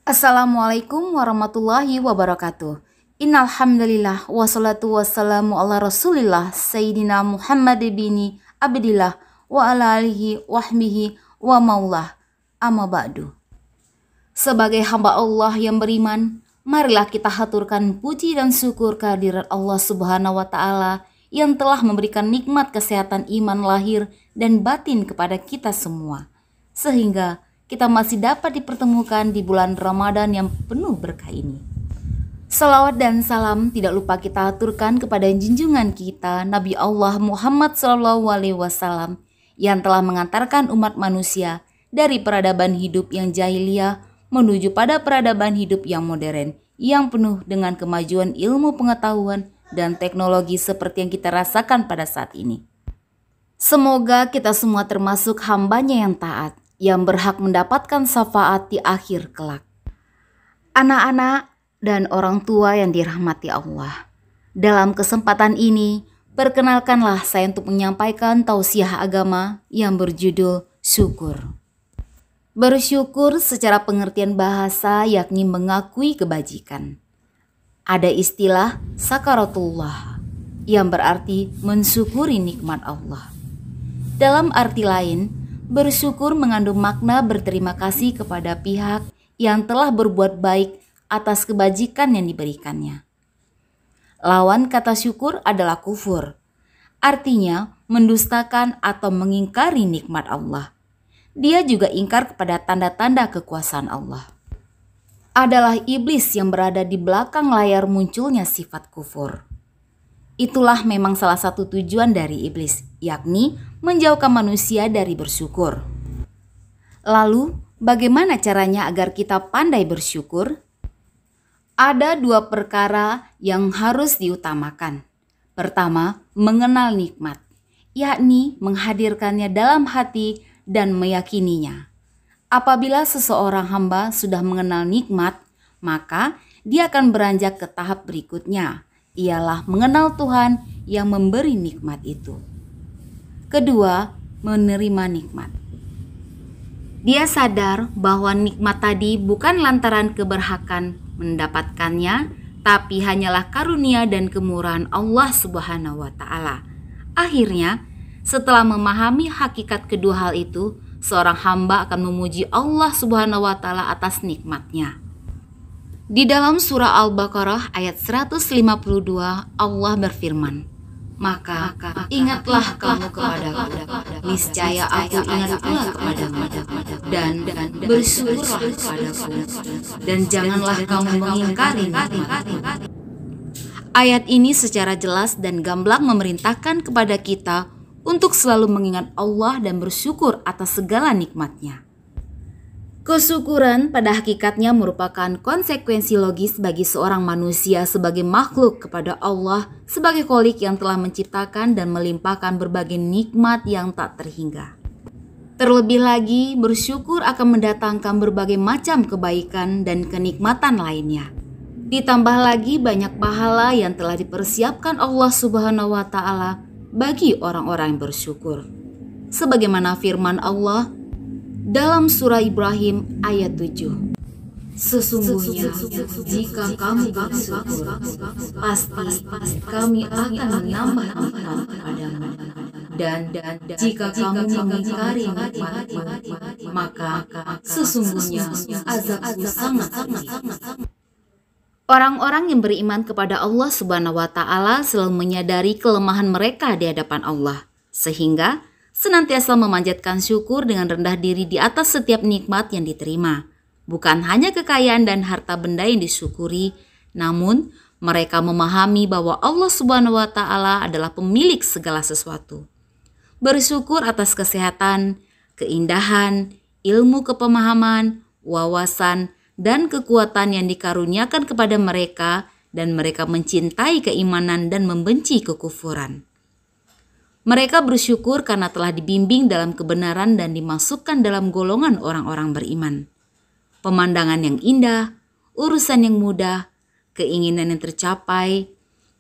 Assalamualaikum warahmatullahi wabarakatuh. Innal hamdalillah wassalatu wassalamu ala Rasulillah Sayyidina Muhammad bin Abdillah wa ala alihi wahbihi wa maulah. Amma ba'du. Sebagai hamba Allah yang beriman, marilah kita haturkan puji dan syukur kehadirat Allah Subhanahu wa taala yang telah memberikan nikmat kesehatan iman lahir dan batin kepada kita semua, sehingga kita masih dapat dipertemukan di bulan Ramadan yang penuh berkah ini. Salawat dan salam tidak lupa kita aturkan kepada junjungan kita Nabi Allah Muhammad SAW yang telah mengantarkan umat manusia dari peradaban hidup yang jahiliyah menuju pada peradaban hidup yang modern yang penuh dengan kemajuan ilmu pengetahuan dan teknologi seperti yang kita rasakan pada saat ini. Semoga kita semua termasuk hambanya yang taat, yang berhak mendapatkan syafaat di akhir kelak. Anak-anak dan orang tua yang dirahmati Allah, dalam kesempatan ini, perkenalkanlah saya untuk menyampaikan tausiah agama yang berjudul syukur. Bersyukur secara pengertian bahasa yakni mengakui kebajikan. Ada istilah sakaratullah yang berarti mensyukuri nikmat Allah. Dalam arti lain, bersyukur mengandung makna berterima kasih kepada pihak yang telah berbuat baik atas kebajikan yang diberikannya. Lawan kata syukur adalah kufur, artinya mendustakan atau mengingkari nikmat Allah. Dia juga ingkar kepada tanda-tanda kekuasaan Allah. Adalah iblis yang berada di belakang layar munculnya sifat kufur. Itulah memang salah satu tujuan dari iblis, yakni menjauhkan manusia dari bersyukur. Lalu, bagaimana caranya agar kita pandai bersyukur? Ada dua perkara yang harus diutamakan. Pertama, mengenal nikmat, yakni menghadirkannya dalam hati dan meyakininya. Apabila seseorang hamba sudah mengenal nikmat, maka dia akan beranjak ke tahap berikutnya, ialah mengenal Tuhan yang memberi nikmat itu. Kedua, menerima nikmat. Dia sadar bahwa nikmat tadi bukan lantaran keberhakan mendapatkannya, tapi hanyalah karunia dan kemurahan Allah Subhanahu wa taala. Akhirnya, setelah memahami hakikat kedua hal itu, seorang hamba akan memuji Allah Subhanahu wa taala atas nikmatnya. Di dalam surah Al-Baqarah ayat 152 Allah berfirman, "Maka ingatlah kamu kepadaku, niscaya aku ingat pula kepadamu, dan bersyukurlah kepadaku, dan janganlah kamu mengingkari nikmatku." Ayat ini secara jelas dan gamblang memerintahkan kepada kita untuk selalu mengingat Allah dan bersyukur atas segala nikmatnya. Kesyukuran pada hakikatnya merupakan konsekuensi logis bagi seorang manusia sebagai makhluk kepada Allah sebagai Khalik yang telah menciptakan dan melimpahkan berbagai nikmat yang tak terhingga. Terlebih lagi, bersyukur akan mendatangkan berbagai macam kebaikan dan kenikmatan lainnya. Ditambah lagi banyak pahala yang telah dipersiapkan Allah Subhanahu wa taala bagi orang-orang yang bersyukur. Sebagaimana firman Allah dalam surah Ibrahim ayat 7. Sesungguhnya jika kamu bersyukur, pasti kami akan menambah nikmat kepadamu. Dan jika kamu mengingkari nikmatku, maka sesungguhnya azabku sangat pedih. Orang-orang yang beriman kepada Allah Subhanahu wa taala selalu menyadari kelemahan mereka di hadapan Allah, sehingga senantiasa memanjatkan syukur dengan rendah diri di atas setiap nikmat yang diterima. Bukan hanya kekayaan dan harta benda yang disyukuri, namun mereka memahami bahwa Allah Subhanahu wa taala adalah pemilik segala sesuatu. Bersyukur atas kesehatan, keindahan, ilmu kepemahaman, wawasan, dan kekuatan yang dikaruniakan kepada mereka, dan mereka mencintai keimanan dan membenci kekufuran. Mereka bersyukur karena telah dibimbing dalam kebenaran dan dimasukkan dalam golongan orang-orang beriman. Pemandangan yang indah, urusan yang mudah, keinginan yang tercapai,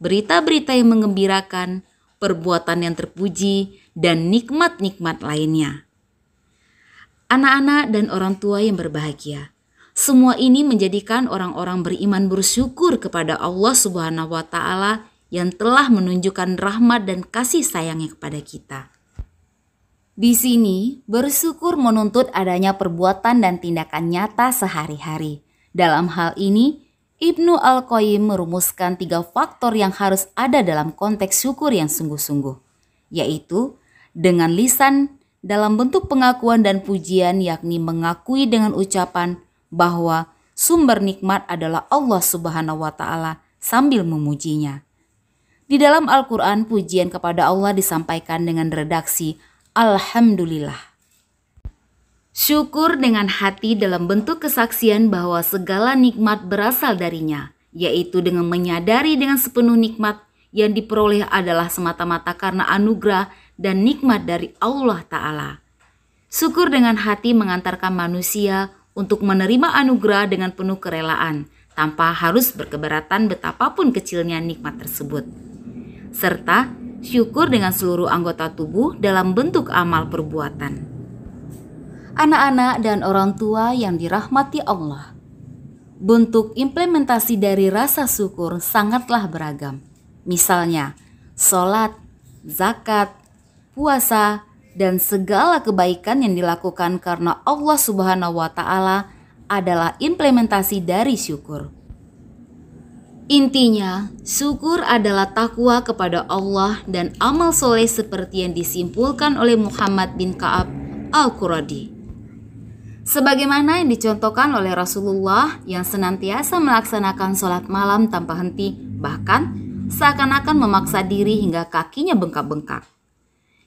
berita-berita yang menggembirakan, perbuatan yang terpuji, dan nikmat-nikmat lainnya. Anak-anak dan orang tua yang berbahagia, Semua ini menjadikan orang-orang beriman bersyukur kepada Allah Subhanahu wa Ta'ala yang telah menunjukkan rahmat dan kasih sayangnya kepada kita. Di sini, bersyukur menuntut adanya perbuatan dan tindakan nyata sehari-hari. Dalam hal ini, Ibnu Al-Qayyim merumuskan 3 faktor yang harus ada dalam konteks syukur yang sungguh-sungguh, yaitu dengan lisan dalam bentuk pengakuan dan pujian, yakni mengakui dengan ucapan bahwa sumber nikmat adalah Allah Subhanahu wa Ta'ala sambil memujinya. Di dalam Al-Quran, pujian kepada Allah disampaikan dengan redaksi Alhamdulillah. Syukur dengan hati dalam bentuk kesaksian bahwa segala nikmat berasal darinya, yaitu dengan menyadari dengan sepenuh nikmat yang diperoleh adalah semata-mata karena anugerah dan nikmat dari Allah Ta'ala. Syukur dengan hati mengantarkan manusia untuk menerima anugerah dengan penuh kerelaan, tanpa harus berkeberatan betapapun kecilnya nikmat tersebut. Serta syukur dengan seluruh anggota tubuh dalam bentuk amal perbuatan. Anak-anak dan orang tua yang dirahmati Allah, bentuk implementasi dari rasa syukur sangatlah beragam. Misalnya, sholat, zakat, puasa, dan segala kebaikan yang dilakukan karena Allah Subhanahu wa Ta'ala adalah implementasi dari syukur. Intinya, syukur adalah takwa kepada Allah dan amal soleh seperti yang disimpulkan oleh Muhammad bin Ka'ab Al-Quradi. Sebagaimana yang dicontohkan oleh Rasulullah yang senantiasa melaksanakan sholat malam tanpa henti, bahkan seakan-akan memaksa diri hingga kakinya bengkak-bengkak.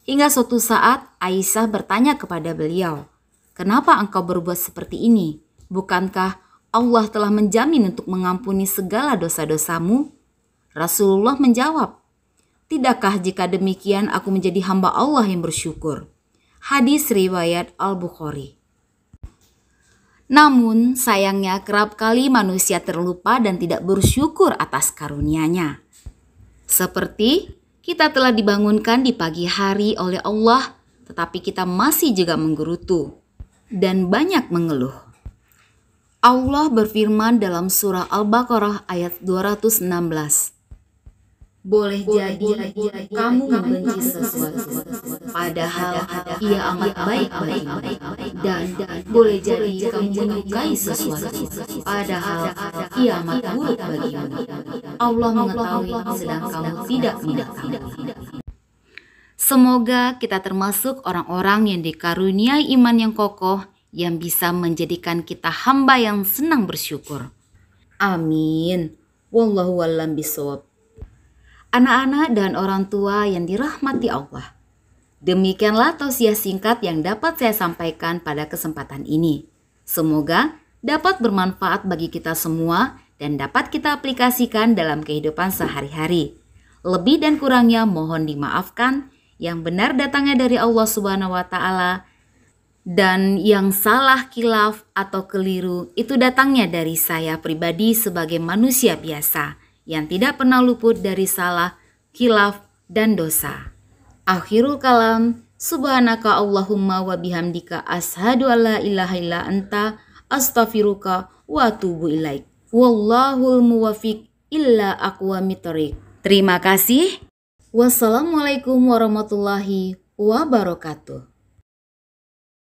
Hingga suatu saat Aisyah bertanya kepada beliau, "Kenapa engkau berbuat seperti ini? Bukankah Allah telah menjamin untuk mengampuni segala dosa-dosamu?" Rasulullah menjawab, "Tidakkah jika demikian aku menjadi hamba Allah yang bersyukur?" Hadis riwayat Al-Bukhari. Namun sayangnya kerap kali manusia terlupa dan tidak bersyukur atas karunia-Nya. Seperti kita telah dibangunkan di pagi hari oleh Allah, tetapi kita masih juga menggerutu dan banyak mengeluh. Allah berfirman dalam surah Al-Baqarah ayat 216. Boleh jadi kamu membenci sesuatu, padahal ia amat baik bagimu. Dan boleh jadi kamu menyukai sesuatu, padahal ia amat buruk bagimu. Allah mengetahui sedang kamu tidak mengetahui. Semoga kita termasuk orang-orang yang dikaruniai iman yang kokoh, yang bisa menjadikan kita hamba yang senang bersyukur. Amin. Wallahu a'lam bishawab. Anak-anak dan orang tua yang dirahmati Allah, demikianlah tausiah singkat yang dapat saya sampaikan pada kesempatan ini. Semoga dapat bermanfaat bagi kita semua dan dapat kita aplikasikan dalam kehidupan sehari-hari. Lebih dan kurangnya mohon dimaafkan. Yang benar datangnya dari Allah Subhanahu wa Ta'ala, dan yang salah, khilaf atau keliru itu datangnya dari saya pribadi sebagai manusia biasa yang tidak pernah luput dari salah, khilaf, dan dosa. Akhirul kalam, subhanaka Allahumma wa bihamdika ashadu alla ilaha illa anta astaghfiruka wa atubu ilaik. Wallahul muwafiq illa aqwamit thoriq. Terima kasih. Wassalamualaikum warahmatullahi wabarakatuh.